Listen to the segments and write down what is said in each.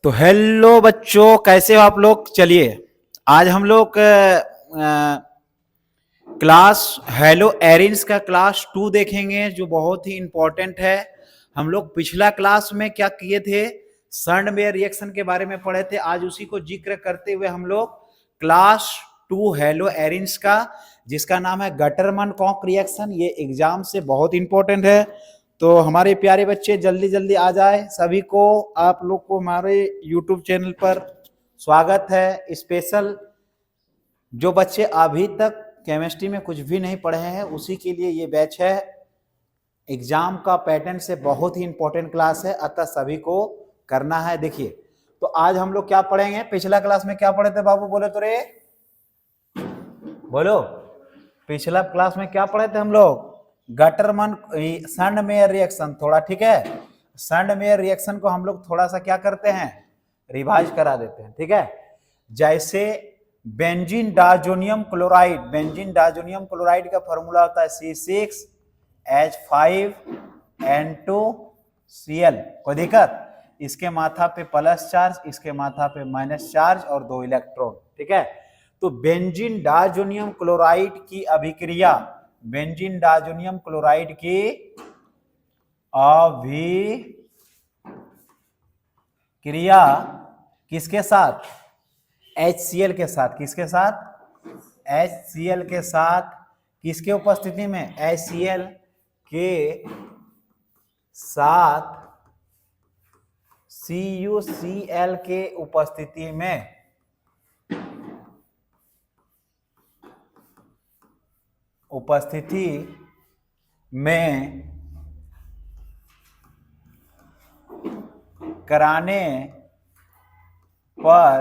तो हेलो बच्चों, कैसे हो आप लोग। चलिए आज हम लोग क्लास हेलो एरिन्स का क्लास 2 देखेंगे, जो बहुत ही इंपॉर्टेंट है। हम लोग पिछला क्लास में क्या किए थे, सर्नमेयर रिएक्शन के बारे में पढ़े थे। आज उसी को जिक्र करते हुए हम लोग क्लास 2 हेलो एरिन्स का, जिसका नाम है गटरमन कॉक रिएक्शन, ये एग्जाम से बहुत इंपॉर्टेंट है। तो हमारे प्यारे बच्चे जल्दी जल्दी आ जाए। सभी को, आप लोग को हमारे YouTube चैनल पर स्वागत है। स्पेशल जो बच्चे अभी तक केमिस्ट्री में कुछ भी नहीं पढ़े हैं, उसी के लिए ये बैच है। एग्जाम का पैटर्न से बहुत ही इंपॉर्टेंट क्लास है, अतः सभी को करना है। देखिए, तो आज हम लोग क्या पढ़ेंगे। पिछला क्लास में क्या पढ़े थे बाबू, बोले तो रे, बोलो। पिछला क्लास में क्या पढ़े थे हम लोग, गटरमन सर्नमेयर रिएक्शन थोड़ा, ठीक है। सर्नमेयर रिएक्शन को हम लोग थोड़ा सा क्या करते हैं, रिवाइज करा देते हैं, ठीक है। जैसे benzene diazonium chloride, benzene diazonium chloride का फॉर्मूला होता है C6H5N2Cl। कोई दिक्कत, इसके माथा पे प्लस चार्ज, इसके माथा पे माइनस चार्ज और 2 इलेक्ट्रॉन, ठीक है। तो बेंजीन डायजोनियम क्लोराइड की अभिक्रिया, बेंजीन डायजोनियम क्लोराइड की अभिक्रिया किसके साथ, HCl के साथ। किसके साथ, HCl के साथ। किसके उपस्थिति में, HCl के साथ CuCl के उपस्थिति में कराने पर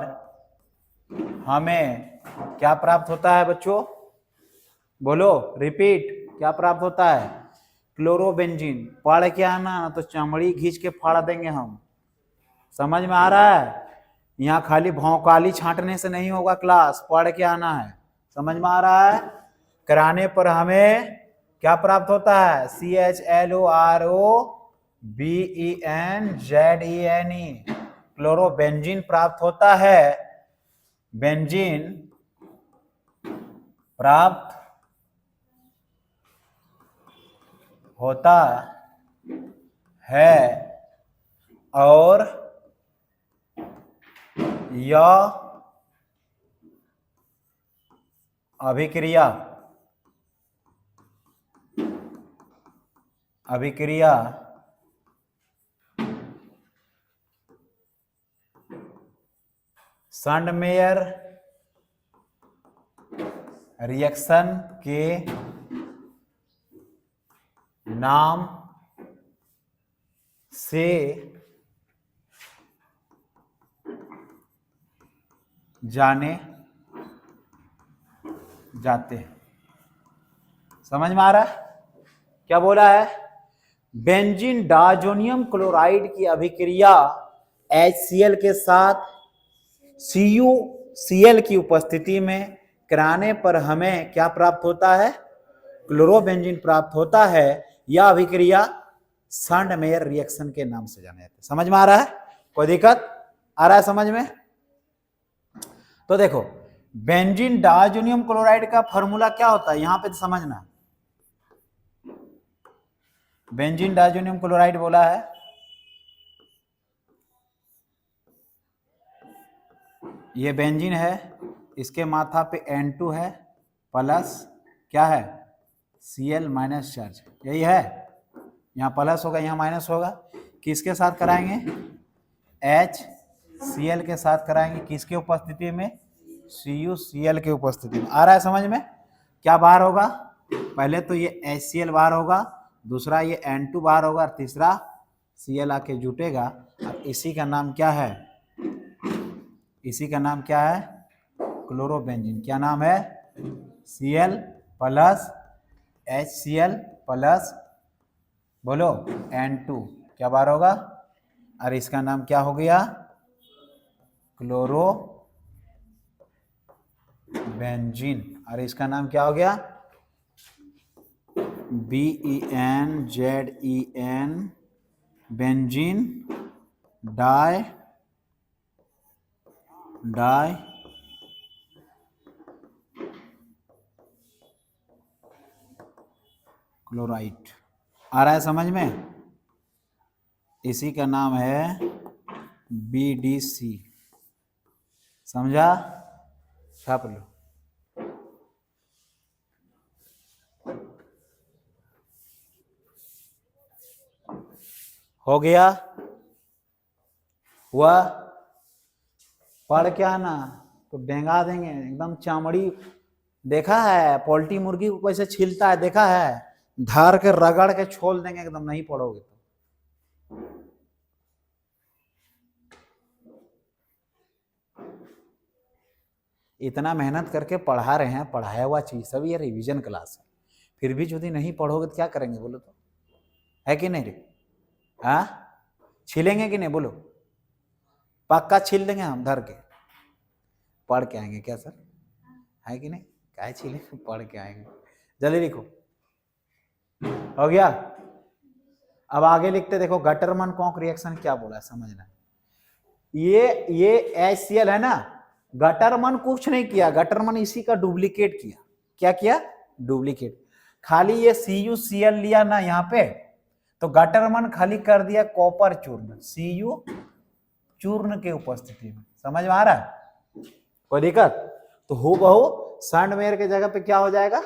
हमें क्या प्राप्त होता है बच्चों, बोलो, रिपीट, क्या प्राप्त होता है, क्लोरोबेंजीन। पढ़ के आना, ना तो चमड़ी घींच के फाड़ देंगे हम। समझ में आ रहा है, यहाँ खाली भौकाली छांटने से नहीं होगा क्लास, पढ़ के आना है। समझ में आ रहा है। कराने पर हमें क्या प्राप्त होता है, CHLOROBENZENE, क्लोरोबेंजीन प्राप्त होता है। बेंजीन प्राप्त होता है और यह अभिक्रिया सर्नमेयर रिएक्शन के नाम से जाने जाते हैं। समझ में आ रहा है, क्या बोला है, बेंजीन डायजोनियम क्लोराइड की अभिक्रिया HCl के साथ CuCl की उपस्थिति में कराने पर हमें क्या प्राप्त होता है, क्लोरोबेंजीन प्राप्त होता है। यह अभिक्रिया सर्नमेयर रिएक्शन के नाम से जाना जाता है। समझ में आ रहा है, कोई दिक्कत आ रहा है समझ में। तो देखो, बेंजीन डायजोनियम क्लोराइड का फॉर्मूला क्या होता है, यहां पे तो समझना। बेंजीन डायजोनियम क्लोराइड बोला है, ये बेंजीन है, इसके माथा पे N2 है, प्लस क्या है, Cl माइनस चार्ज, यही है। यहाँ प्लस होगा, यहाँ माइनस होगा। किसके साथ कराएंगे, HCl के साथ कराएंगे। किसके उपस्थिति में, CuCl के उपस्थिति में। आ रहा है समझ में, क्या बाहर होगा, पहले तो ये HCl बाहर होगा, दूसरा ये N2 बाहर होगा, और तीसरा Cl आके जुटेगा। और इसी का नाम क्या है, इसी का नाम क्या है, क्लोरोबेंजीन। क्या नाम है, Cl प्लस HCl प्लस, बोलो, N2, क्या बार होगा, और इसका नाम क्या हो गया, क्लोरोबेंजीन। और इसका नाम क्या हो गया, BENZEN, benzene di di chloride. आ रहा है समझ में? इसी का नाम है BDC। समझा? छाप लो। हो गया? हुआ? पढ़ के आना तो डेंगा देंगे एकदम चामड़ी। देखा है पोल्ट्री मुर्गी को कैसे छीलता है? देखा है? धार के रगड़ के छोल देंगे एकदम, नहीं पढ़ोगे तो। इतना मेहनत करके पढ़ा रहे हैं, पढ़ाया हुआ चीज सब ये रिवीजन क्लास है, फिर भी यदि नहीं पढ़ोगे तो क्या करेंगे बोलो तो? है कि नहीं रे? हाँ, छीलेंगे कि नहीं बोलो? पक्का छील देंगे हम धर के। पढ़ के आएंगे क्या सर? है कि नहीं? क्या छीलेंगे? पढ़ के आएंगे। जल्दी लिखो। हो गया? अब आगे लिखते देखो, गटरमन कॉक रिएक्शन क्या बोला है समझना। ये HCl है ना, गटरमन कुछ नहीं किया, गटरमन इसी का डुप्लीकेट किया। क्या किया? डुप्लीकेट। खाली ये CuCl लिया ना यहाँ पे, तो गटरमन खाली कर दिया कॉपर चूर्ण, Cu चूर्ण के उपस्थिति में। समझ में आ रहा है? कोई दिक्कत? तो हूबहू सांडमेयर के जगह पे क्या हो जाएगा?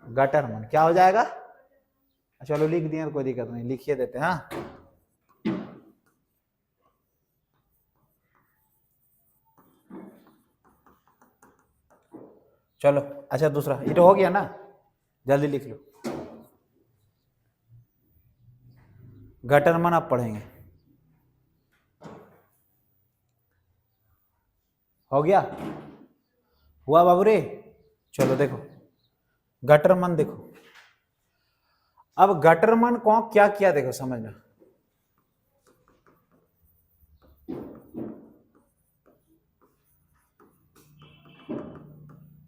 गटरमन। क्या हो जाएगा? चलो लिख दिए, कोई दिक्कत नहीं, लिखिए देते हैं। हाँ, चलो। अच्छा दूसरा ये तो हो गया ना, जल्दी लिख लो। गटरमन आप पढ़ेंगे। हो गया? हुआ बाबू रे? चलो देखो गटरमन, देखो अब गटरमन को क्या किया देखो समझना।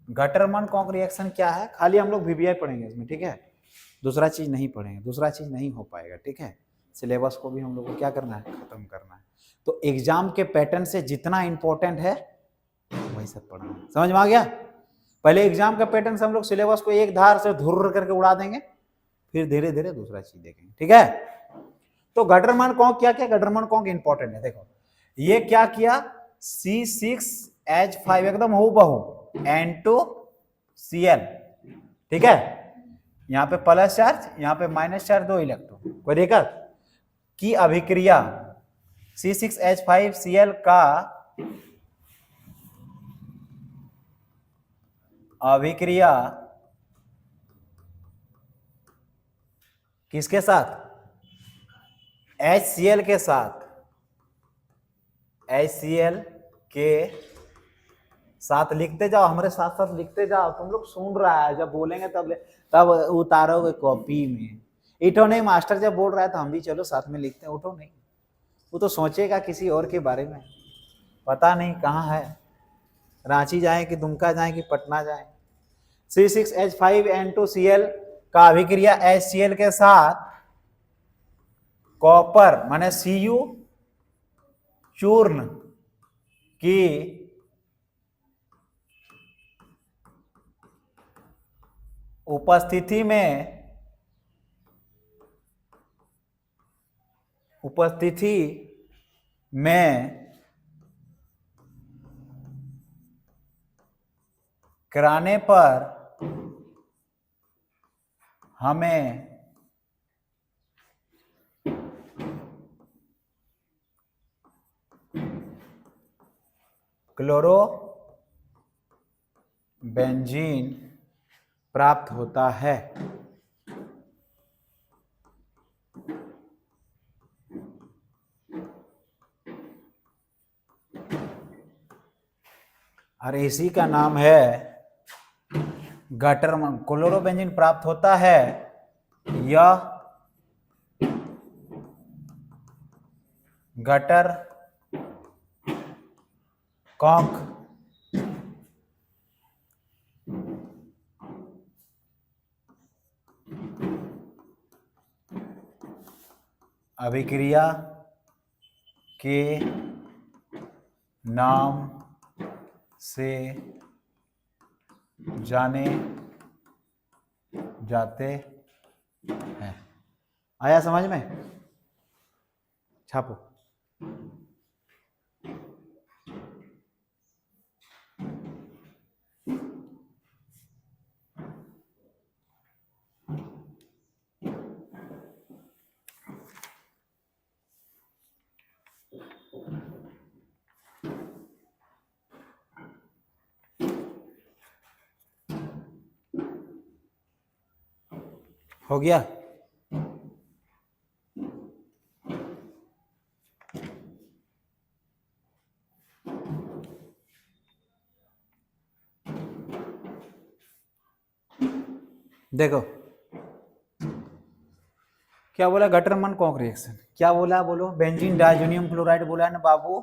गटरमन कॉक रिएक्शन क्या है? खाली हम लोग VBI पढ़ेंगे इसमें, ठीक है? दूसरा चीज नहीं पढ़ेंगे, दूसरा चीज नहीं हो पाएगा, ठीक है? सिलेबस को भी हम लोग को क्या करना है? खत्म करना है। तो एग्जाम के पैटर्न से जितना इंपॉर्टेंट है वही सब पढ़ना है। समझ में आ गया? पहले एग्जाम का पैटर्न से हम लोग सिलेबस को एक धार से धुर्र करके उड़ा देंगे, फिर धीरे धीरे दूसरा चीज देखेंगे, ठीक है? तो गटरमन कॉक क्या क्या? गटरमन कॉक इंपॉर्टेंट है। देखो ये क्या किया, C6H5 एकदम हूबहू N2Cl, ठीक है? यहाँ पे प्लस चार्ज, यहाँ पे माइनस चार्ज, 2 इलेक्ट्रॉन। कोई दिक्कत? की अभिक्रिया C6H5Cl का अभिक्रिया किसके साथ? HCl के साथ। HCl के साथ लिखते जाओ, हमारे साथ साथ लिखते जाओ। तुम लोग सुन रहा है, जब बोलेंगे तब उतारोगे कॉपी में। इठो नहीं, मास्टर जब बोल रहा है तो हम भी चलो साथ में लिखते हैं। उठो नहीं, वो तो सोचेगा किसी और के बारे में, पता नहीं कहाँ है, रांची जाए कि दुमका जाए कि पटना जाए। C6H5N2Cl का अभिक्रिया HCl के साथ कॉपर माने Cu चूर्ण की उपस्थिति में कराने पर हमें क्लोरोबेंजीन प्राप्त होता है। और इसी का नाम है गटरमन। क्लोरोबेंजीन प्राप्त होता है, यह गटर कॉक अभिक्रिया के नाम से जाने जाते हैं। आया समझ में? छापो। हो गया? देखो क्या बोला, गटरमन कॉक रिएक्शन क्या बोला, बोलो। बेंजीन डायजोनियम क्लोराइड बोला है ना बाबू,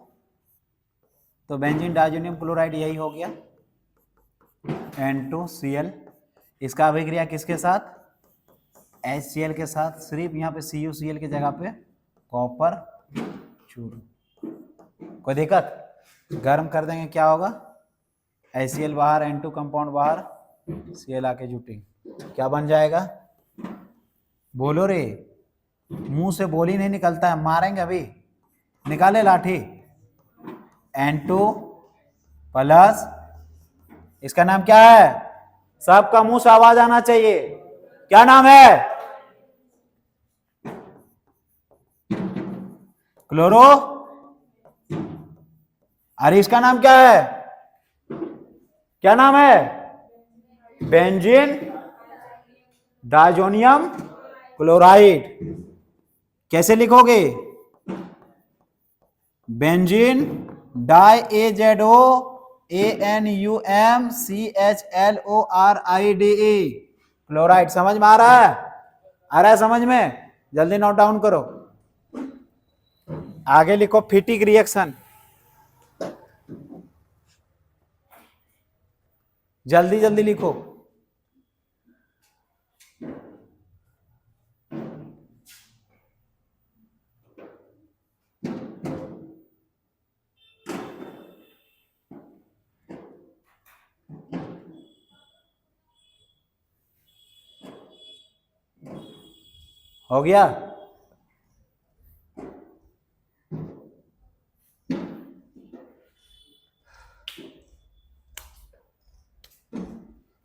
तो बेंजीन डायजोनियम क्लोराइड यही हो गया N2Cl। इसका अभिक्रिया किसके साथ? HCl के साथ। सिर्फ यहाँ पे CuCl की जगह पे कॉपर चूर्ण। कोई दिक्कत? गर्म कर देंगे क्या होगा? HCl बाहर, N2 कंपाउंड बाहर, Cl आके जुटेंगे, क्या बन जाएगा? बोलो रे, मुंह से बोल ही नहीं निकलता है, मारेंगे अभी। निकाले लाठी। N2 प्लस, इसका नाम क्या है? सबका मुंह से आवाज आना चाहिए, क्या नाम है? क्लोरो। अरे इसका नाम क्या है? क्या नाम है? Benzene diazonium chloride. कैसे लिखोगे? Benzene di AZO ANUMCHLORIDE chloride. समझ में आ रहा है? आ रहा है समझ में? जल्दी नोट डाउन करो। आगे लिखो फिटिक रिएक्शन, जल्दी जल्दी लिखो। हो गया?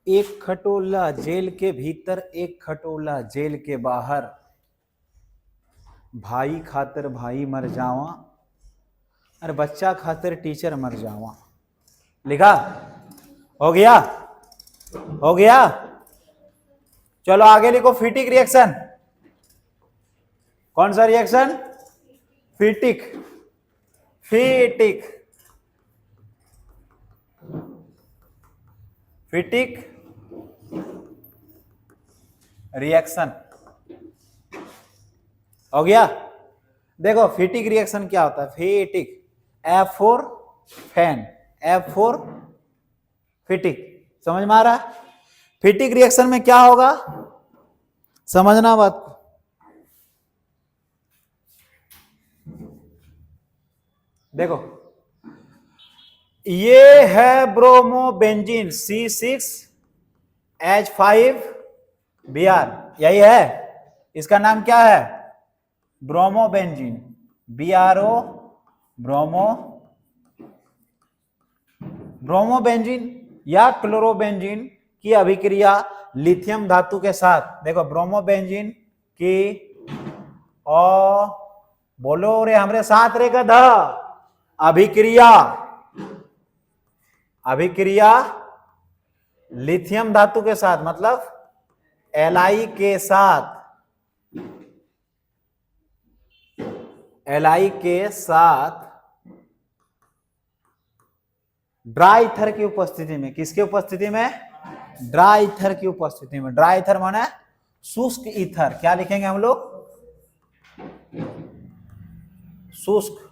एक खटोला जेल के भीतर, एक खटोला जेल के बाहर, भाई खातिर भाई मर जावा, अरे बच्चा खातिर टीचर मर जावा। लिखा? हो गया? हो गया? चलो आगे लिखो फिटिक रिएक्शन। कौन सा रिएक्शन? फिटिक। फिटिक फिटिक रिएक्शन। हो गया? देखो फिटिक रिएक्शन क्या होता है? फिटिक, F4 फैन, F4 फिटिक। समझ में आ रहा है? फिटिक रिएक्शन में क्या होगा, समझना बात को। देखो ये है ब्रोमोबेंजीन C6H5Br, यही है। इसका नाम क्या है? ब्रोमोबेंजीन, BRO, ब्रोमोबेंजीन या क्लोरोबेंजीन की अभिक्रिया लिथियम धातु के साथ। देखो ब्रोमोबेंजीन की और बोलो रे हमरे साथ रे गधा, अभिक्रिया लिथियम धातु के साथ, मतलब Li के साथ, Li के साथ ड्राई ईथर की उपस्थिति में। किसकी उपस्थिति में? ड्राई ईथर की उपस्थिति में। ड्राई ईथर माने शुष्क ईथर। क्या लिखेंगे हम लोग? शुष्क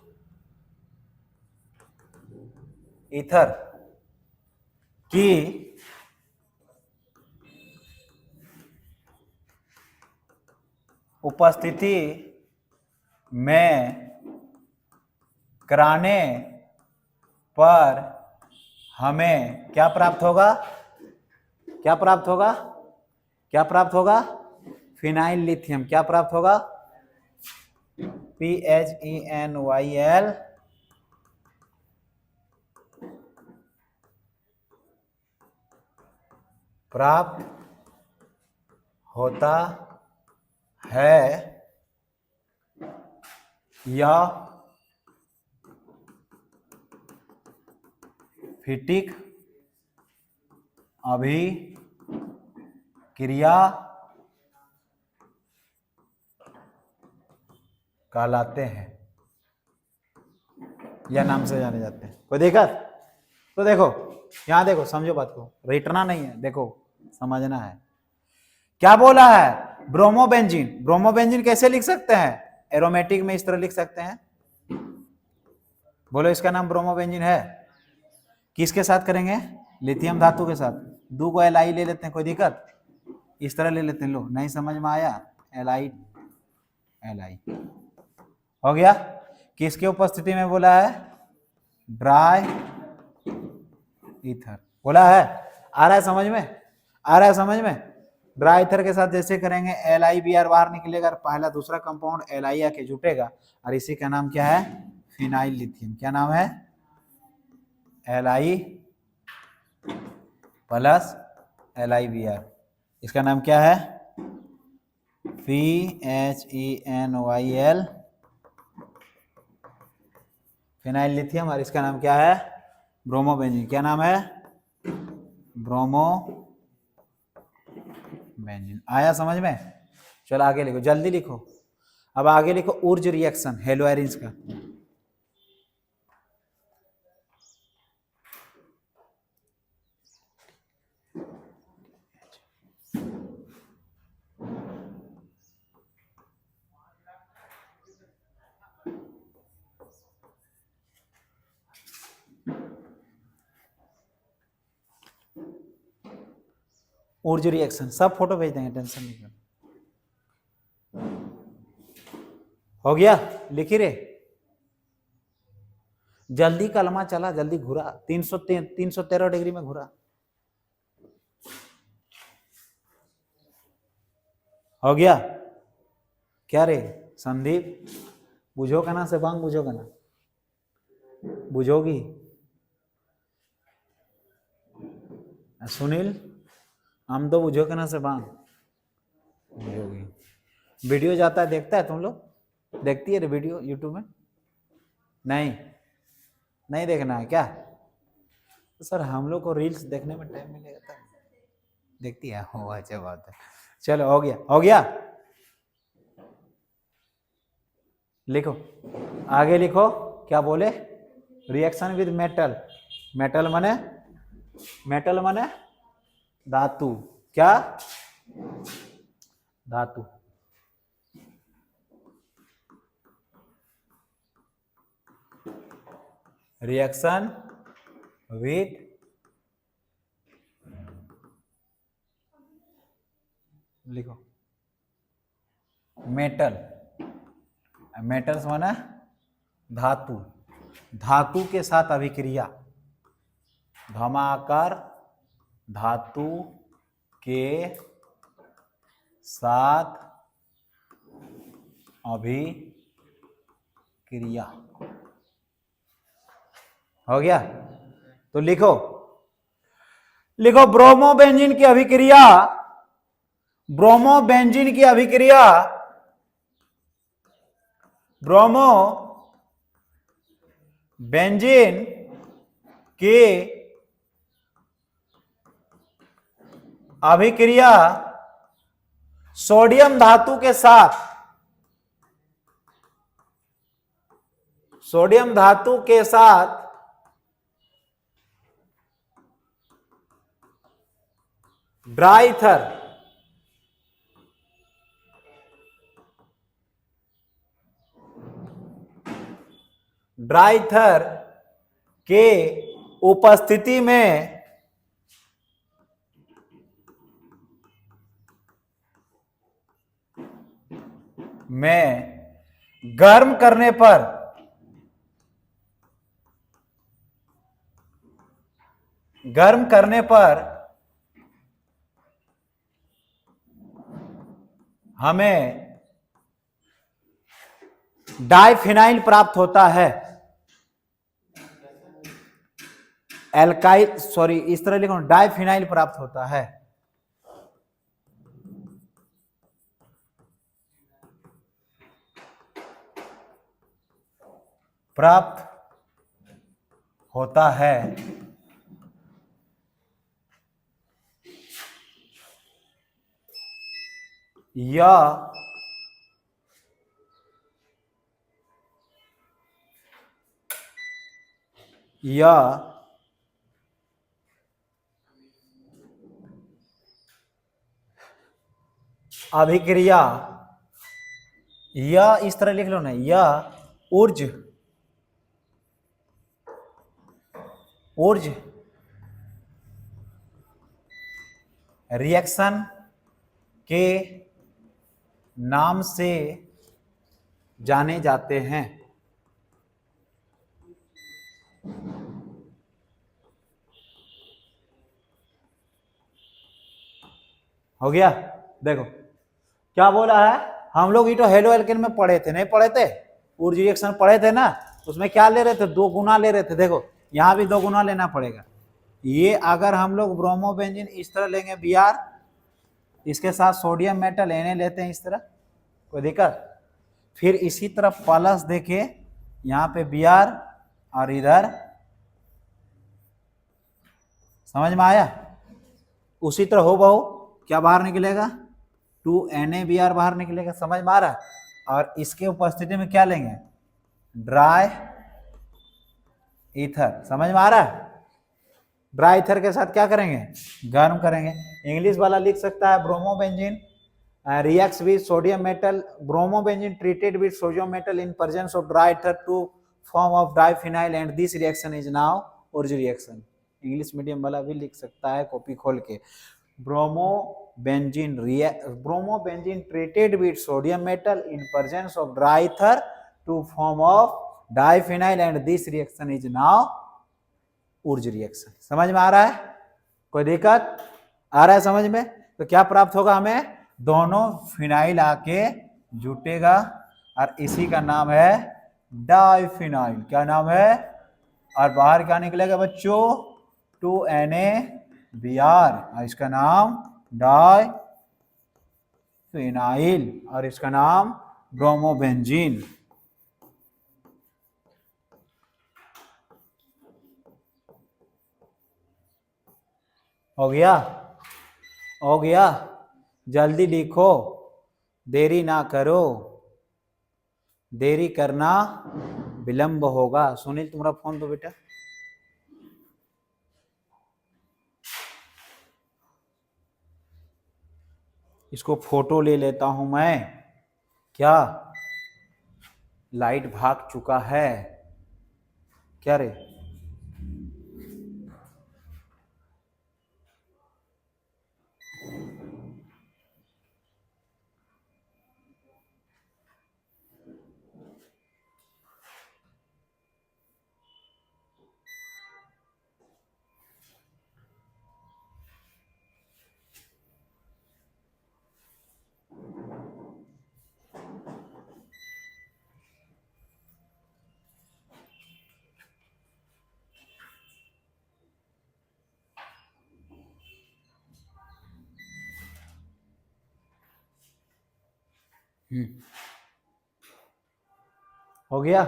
ईथर की उपस्थिति में कराने पर हमें क्या प्राप्त होगा, क्या प्राप्त होगा, क्या प्राप्त होगा, फिनाइल लिथियम। क्या प्राप्त होगा, PHENYL प्राप्त होता है। यह फिटिक अभिक्रिया कहलाते हैं, या नाम से जाने जाते हैं। कोई दिक्कत? तो देखो यहां देखो, समझो बात को, रटना नहीं है, देखो समझना है। क्या बोला है, ब्रोमोबेंजीन। ब्रोमोबेंजीन कैसे लिख सकते हैं, एरोमेटिक में इस तरह लिख सकते हैं। बोलो इसका नाम ब्रोमोबेंजीन है। किसके साथ करेंगे, लिथियम धातु के साथ। दो को Li ले लेते हैं, कोई दिक्कत, इस तरह ले लेते हैं। लो नहीं समझ में आया, Li हो गया। किसके उपस्थिति में बोला है, ड्राई ईथर बोला है। आ रहा है समझ में, आ रहा है समझ में। ड्राई ईथर के साथ जैसे करेंगे LiBr बाहर निकलेगा, पहला दूसरा कंपाउंड Li आके जुटेगा, और इसी का नाम क्या है, फिनाइल लिथियम। क्या नाम है, Li प्लस LiBr। इसका नाम क्या है, PHENYL फिनाइल लिथियम, और इसका नाम क्या है, ब्रोमोबेंजीन। क्या नाम है, ब्रोमोबेंजीन। आया समझ में? चलो आगे लिखो, जल्दी लिखो। अब आगे लिखो ऊर्ज रिएक्शन हेलो एरिन्स का। ऊर्ज रिएक्शन सब फोटो भेज देंगे, टेंशन नहीं करना। हो गया, लिखी रे, जल्दी कलमा चला, जल्दी घुरा, 313 डिग्री में घुरा। हो गया, क्या रे संदीप, बुझो का ना से बांग, बुझो का ना, बुझोगी। सुनील हम तो बुझो के ना से बांग, बुझोगी। वीडियो जाता है, देखता है तुम लोग, देखती है वीडियो यूट्यूब में? नहीं, नहीं देखना है क्या? तो सर हम लोग को रील्स देखने में टाइम मिलेगा तब। देखती है, हो अच्छा बात है। चलो हो गया, हो गया, लिखो आगे लिखो। क्या बोले, रिएक्शन विद मेटल। मेटल माने, मेटल माने धातु। क्या, धातु। रिएक्शन विथ लिखो मेटल। मेटल्स माना धातु, धातु के साथ अभिक्रिया, धमाकर धातु के साथ अभिक्रिया। हो गया, तो लिखो, लिखो ब्रोमोबेंजीन की अभिक्रिया, ब्रोमोबेंजीन की अभिक्रिया, ब्रोमोबेंजीन की अभिक्रिया सोडियम धातु के साथ, सोडियम धातु के साथ ड्राई ईथर, ड्राई ईथर के उपस्थिति में गर्म करने पर गर्म करने पर हमें डाइफिनाइल प्राप्त होता है। एल्काइल सॉरी इस तरह लिखो, डाइफिनाइल प्राप्त होता है। प्राप्त होता है यह अभिक्रिया, यह इस तरह लिख लो ना, यह ऊर्ज रिएक्शन के नाम से जाने जाते हैं। हो गया? देखो क्या बोला है, हम लोग ईटो हेलो एल्केन में पढ़े थे, नहीं पढ़े थे? ऊर्जा रिएक्शन पढ़े थे ना, उसमें क्या ले रहे थे, 2 गुना ले रहे थे। देखो यहां भी 2 गुना लेना पड़ेगा। ये अगर हम लोग ब्रोमो बेंजीन इस तरह लेंगे Br, इसके साथ सोडियम मेटल Na लेते हैं इस तरह, कोई दिक्कत? फिर इसी तरह प्लस देखे यहाँ पे Br और इधर, समझ में आया? उसी तरह हो बहु क्या बाहर निकलेगा, 2NaBr बाहर निकलेगा। समझ में आ रहा है? और इसके उपस्थिति में क्या लेंगे, ड्राई ईथर। समझ में आ रहा है? ड्राई ईथर के साथ क्या करेंगे, गर्म करेंगे। इंग्लिश वाला लिख सकता है bromobenzene reacts with sodium metal, bromobenzene treated with sodium metal in presence of dry ether to form of diphenyl and this reaction is now Urge reaction। English medium वाला भी लिख सकता है कॉपी खोल के, bromobenzene treated with sodium metal in presence of dry ether to form of diphenyl and this reaction is now Urge reaction। समझ में आ रहा है? कोई दिक्कत आ रहा है समझ में? तो क्या प्राप्त होगा हमें, दोनों फिनाइल आके जुटेगा और इसी का नाम है डाइफिनाइल। क्या नाम है? और बाहर क्या निकलेगा बच्चों, 2NaBr और इसका नाम डाइफिनाइल और इसका नाम ब्रोमोबेंजीन। हो गया? हो गया? जल्दी लिखो, देरी ना करो, देरी करना विलंब होगा। सुनील तुम्हारा फोन दो बेटा। इसको फोटो ले लेता हूं मैं। क्या लाइट भाग चुका है क्या रे? हो गया?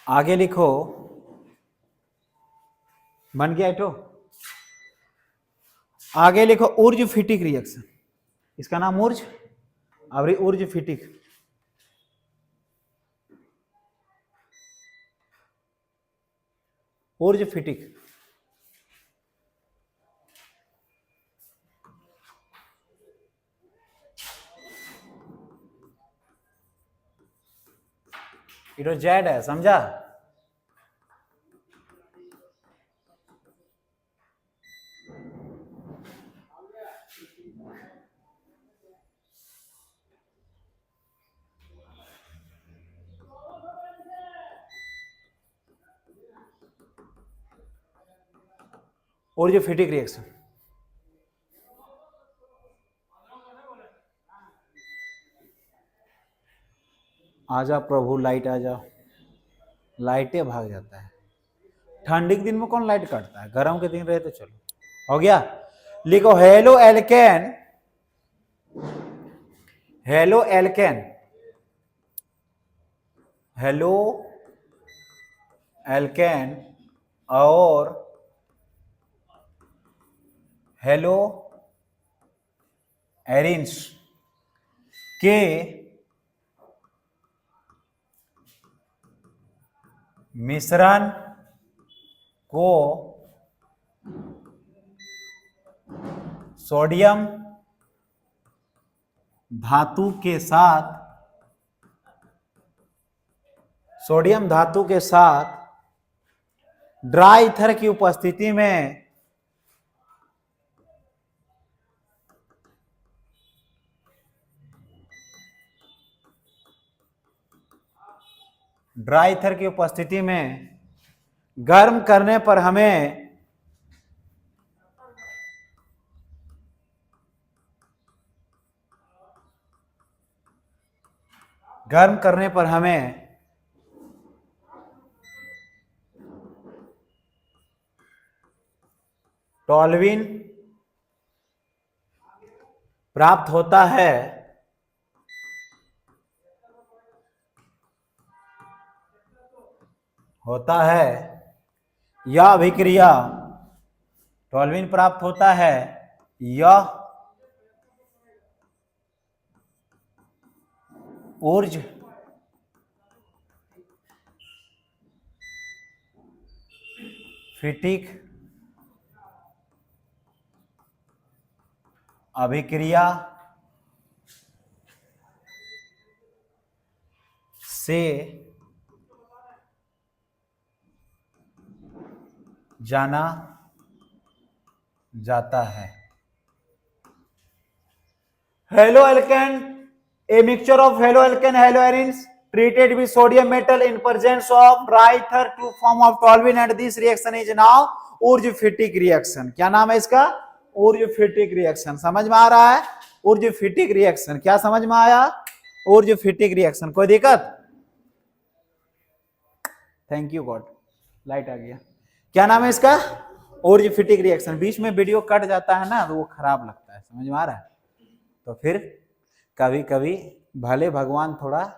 आगे लिखो, बन गया इटो। आगे लिखो ऊर्ज फिटिक रिएक्शन, इसका नाम ऊर्ज और ऊर्ज फिटिक। ऊर्ज फिटिक इटो जेड है, समझा? ऊर्जफिटिक रिएक्शन। आजा प्रभु लाइट आ जाओ, लाइटें भाग जाता है। ठंडी के दिन में कौन लाइट काटता है, गर्म के दिन रहे तो चलो। हो गया, लिखो halo alkane, halo alkane, halo alkane और हेलो एरिन्स के मिश्रण को सोडियम धातु के साथ, सोडियम धातु के साथ ड्राई ईथर की उपस्थिति में ड्राई ईथर की उपस्थिति में गर्म करने पर हमें टॉल्यूइन प्राप्त होता है। यह अभिक्रिया टॉल्यूइन प्राप्त होता है। यह ऊर्ज फिटिक अभिक्रिया से जाना जाता है। Halo alkane, a mixture of halo alkane hello arenes treated with sodium metal in presence of dry ether to form of toluene and this reaction is now ऊर्जफिटिक रिएक्शन। क्या नाम है इसका? ऊर्जफिटिक रिएक्शन। समझ में आ रहा है? ऊर्जफिटिक रिएक्शन। क्या समझ में आया? ऊर्जफिटिक रिएक्शन। कोई दिक्कत? थैंक यू गॉड, लाइट आ गया। क्या नाम है इसका? ऊर्जफिटिक रिएक्शन। बीच में वीडियो कट जाता है ना तो वो खराब लगता है, समझ में आ रहा है? तो फिर कभी कभी भले भगवान थोड़ा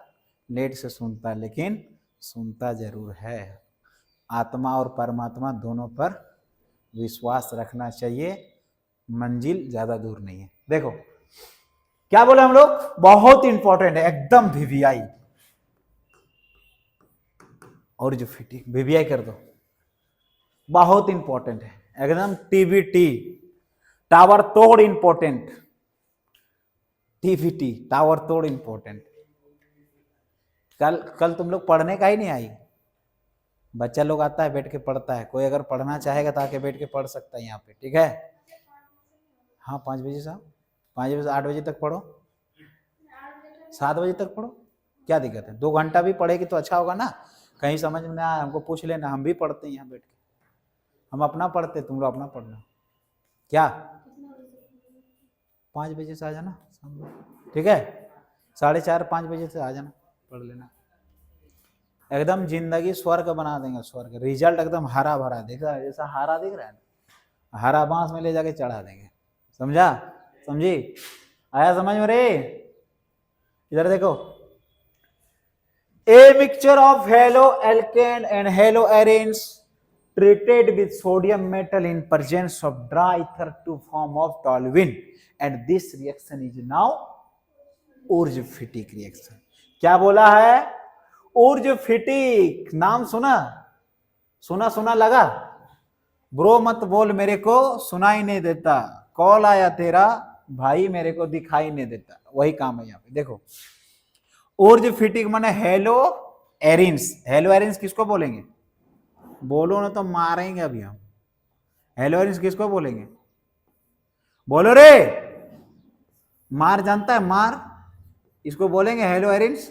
लेट से सुनता है लेकिन सुनता जरूर है। आत्मा और परमात्मा दोनों पर विश्वास रखना चाहिए, मंजिल ज्यादा दूर नहीं है। देखो क्या बोले हम लोग, बहुत इंपॉर्टेंट है एकदम। वीवीआई और जो फिटिंग वीवीआई कर दो, बहुत इंपॉर्टेंट है एकदम। टीवीटी टावर तोड़ इंपॉर्टेंट, टीवीटी टावर तोड़ इंपॉर्टेंट। कल तुम लोग पढ़ने का ही नहीं आई, बच्चा लोग आता है बैठ के पढ़ता है। कोई अगर पढ़ना चाहेगा तो आके बैठ के पढ़ सकता है यहाँ पे, ठीक है? हाँ 5 बजे से 5 बजे से 8 बजे तक पढ़ो, 7 बजे तक पढ़ो, क्या दिक्कत है? 2 घंटा भी पढ़ेगी तो अच्छा होगा ना। कहीं समझ में ना आए हमको पूछ लेना, हम भी पढ़ते हैं यहाँ बैठ के। हम अपना पढ़ते, तुम लोग अपना पढ़ना। क्या 5 बजे से आ जाना, ठीक है? 4:30 5 बजे से आ जाना, पढ़ लेना। एकदम जिंदगी स्वर्ग बना देंगे, स्वर्ग। रिजल्ट एकदम हरा भरा, देख रहा है जैसा हरा दिख रहा है ना, हरा बांस में ले जाके चढ़ा देंगे। समझा? समझी? आया समझ में रे? इधर देखो, a mixture of halo alkane and hello arenes treated with sodium metal in presence of dry ether to form of toluene and this reaction is now ऊर्जफिटिक रिएक्शन। क्या बोला है? ऊर्जफिटिक। नाम सुना? सुना सुना लगा? ब्रो मत बोल, मेरे को सुनाई नहीं देता। कॉल आया तेरा भाई, मेरे को दिखाई नहीं देता। वही काम है यहाँ पे। देखो ऊर्जफिटिक माने हेलो एरिन्स। हेलो एरिन्स किसको बोलेंगे? बोलो ना तो मारेंगे अभी हम। हेलो एरिन्स किसको बोलेंगे? बोलो रे। मार जानता है? मार, इसको बोलेंगे हेलो एरिन्स।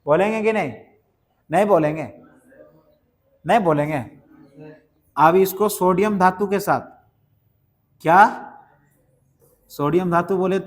बोलेंगे कि नहीं? नहीं बोलेंगे, नहीं बोलेंगे। अब इसको सोडियम धातु के साथ, क्या सोडियम धातु बोले